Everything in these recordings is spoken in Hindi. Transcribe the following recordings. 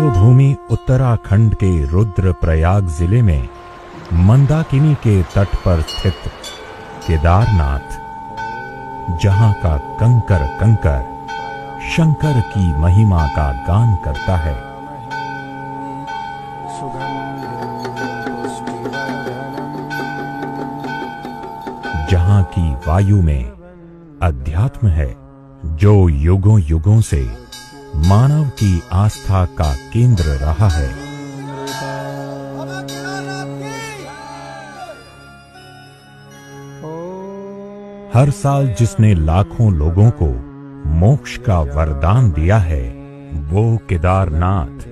देवभूमि उत्तराखंड के रुद्रप्रयाग जिले में मंदाकिनी के तट पर स्थित केदारनाथ, जहां का कंकर कंकर शंकर की महिमा का गान करता है। जहां की वायु में अध्यात्म है, जो युगों युगों से मानव की आस्था का केंद्र रहा है। हर साल जिसने लाखों लोगों को मोक्ष का वरदान दिया है, वो केदारनाथ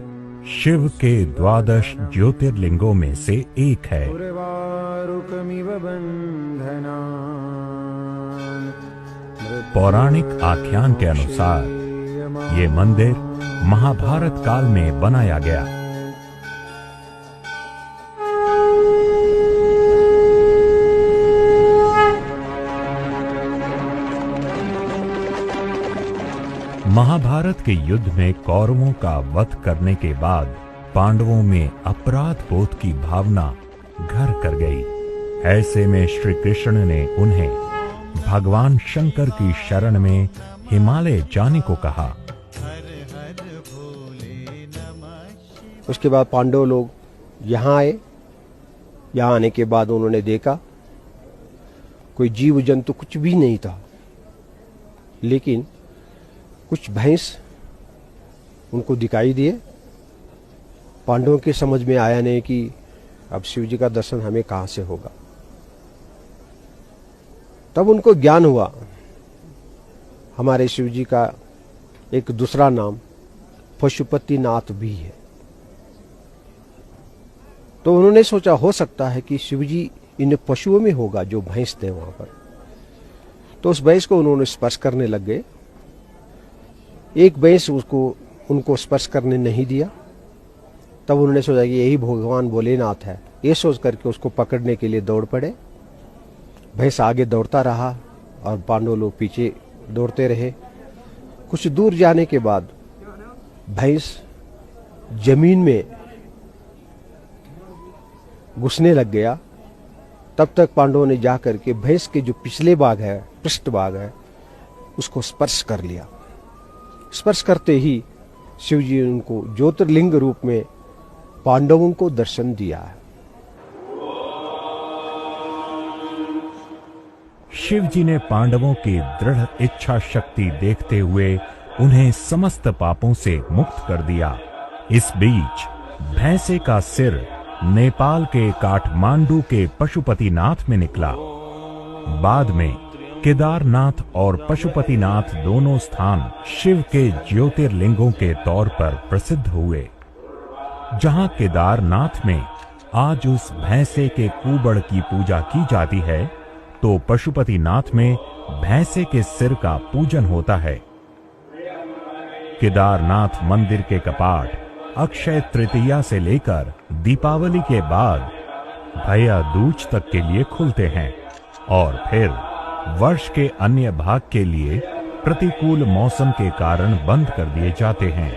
शिव के 12 ज्योतिर्लिंगों में से एक है। पौराणिक आख्यान के अनुसार ये मंदिर महाभारत काल में बनाया गया। महाभारत के युद्ध में कौरवों का वध करने के बाद पांडवों में अपराध बोध की भावना घर कर गई। ऐसे में श्री कृष्ण ने उन्हें भगवान शंकर की शरण में हिमालय जाने को कहा। उसके बाद पांडव लोग यहाँ आए। यहाँ आने के बाद उन्होंने देखा कोई जीव जंतु कुछ भी नहीं था, लेकिन कुछ भैंस उनको दिखाई दिए। पांडवों के समझ में आया नहीं कि अब शिव जी का दर्शन हमें कहाँ से होगा। तब उनको ज्ञान हुआ हमारे शिव जी का एक दूसरा नाम पशुपतिनाथ भी है। तो उन्होंने सोचा हो सकता है कि शिव जी इन पशुओं में होगा जो भैंस थे वहां पर। तो उस भैंस को उन्होंने स्पर्श करने लग गए। एक भैंस उनको स्पर्श करने नहीं दिया। तब उन्होंने सोचा कि यही भगवान भोलेनाथ है। ये सोच करके उसको पकड़ने के लिए दौड़ पड़े। भैंस आगे दौड़ता रहा और पांडव लोग पीछे दौड़ते रहे। कुछ दूर जाने के बाद भैंस जमीन में घुसने लग गया। तब तक पांडवों ने जाकर के भैंस के जो पिछले भाग है, पृष्ठ भाग है, उसको स्पर्श कर लिया। स्पर्श करते ही शिव जी ने उनको ज्योतिर्लिंग रूप में पांडवों को दर्शन दिया है। शिव जी ने पांडवों की दृढ़ इच्छा शक्ति देखते हुए उन्हें समस्त पापों से मुक्त कर दिया। इस बीच भैंसे का सिर नेपाल के काठमांडू के पशुपतिनाथ में निकला। बाद में केदारनाथ और पशुपतिनाथ दोनों स्थान शिव के ज्योतिर्लिंगों के तौर पर प्रसिद्ध हुए। जहां केदारनाथ में आज उस भैंसे के कुबड़ की पूजा की जाती है, तो पशुपतिनाथ में भैंसे के सिर का पूजन होता है। केदारनाथ मंदिर के कपाट अक्षय तृतीया से लेकर दीपावली के बाद भैया दूज तक के लिए खुलते हैं और फिर वर्ष के अन्य भाग के लिए प्रतिकूल मौसम के कारण बंद कर दिए जाते हैं।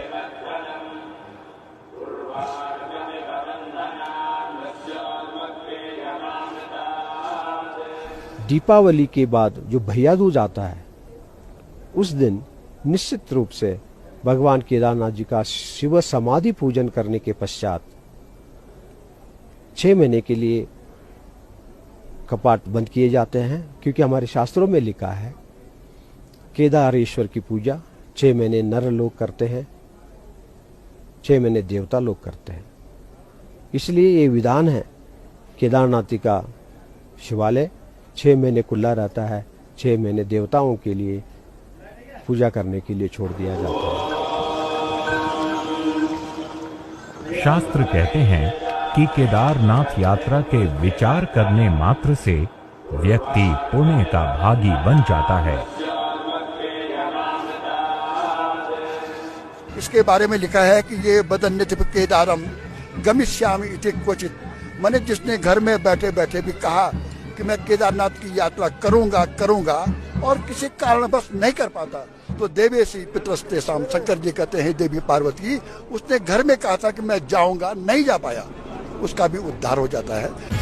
दीपावली के बाद जो भैया दूज आता है, उस दिन निश्चित रूप से भगवान केदारनाथ जी का शिव समाधि पूजन करने के पश्चात 6 महीने के लिए कपाट बंद किए जाते हैं। क्योंकि हमारे शास्त्रों में लिखा है केदारेश्वर की पूजा 6 महीने नर लोग करते हैं, 6 महीने देवता लोग करते हैं। इसलिए ये विधान है, केदारनाथ का शिवालय 6 महीने खुला रहता है। 6 महीने देवताओं के लिए पूजा करने के लिए छोड़ दिया जाता है। शास्त्र कहते हैं कि केदारनाथ यात्रा के विचार करने मात्र से व्यक्ति पुण्य का भागी बन जाता है। इसके बारे में लिखा है कि ये बदन्यति केदारम गमिष्यामि इति क्वचित। मैंने जिसने घर में बैठे बैठे भी कहा कि मैं केदारनाथ की यात्रा करूंगा और किसी कारणवश नहीं कर पाता, तो देवेशी पितरस्ते शाम, शंकर जी कहते हैं देवी पार्वती, उसने घर में कहा था कि मैं जाऊंगा, नहीं जा पाया, उसका भी उद्धार हो जाता है।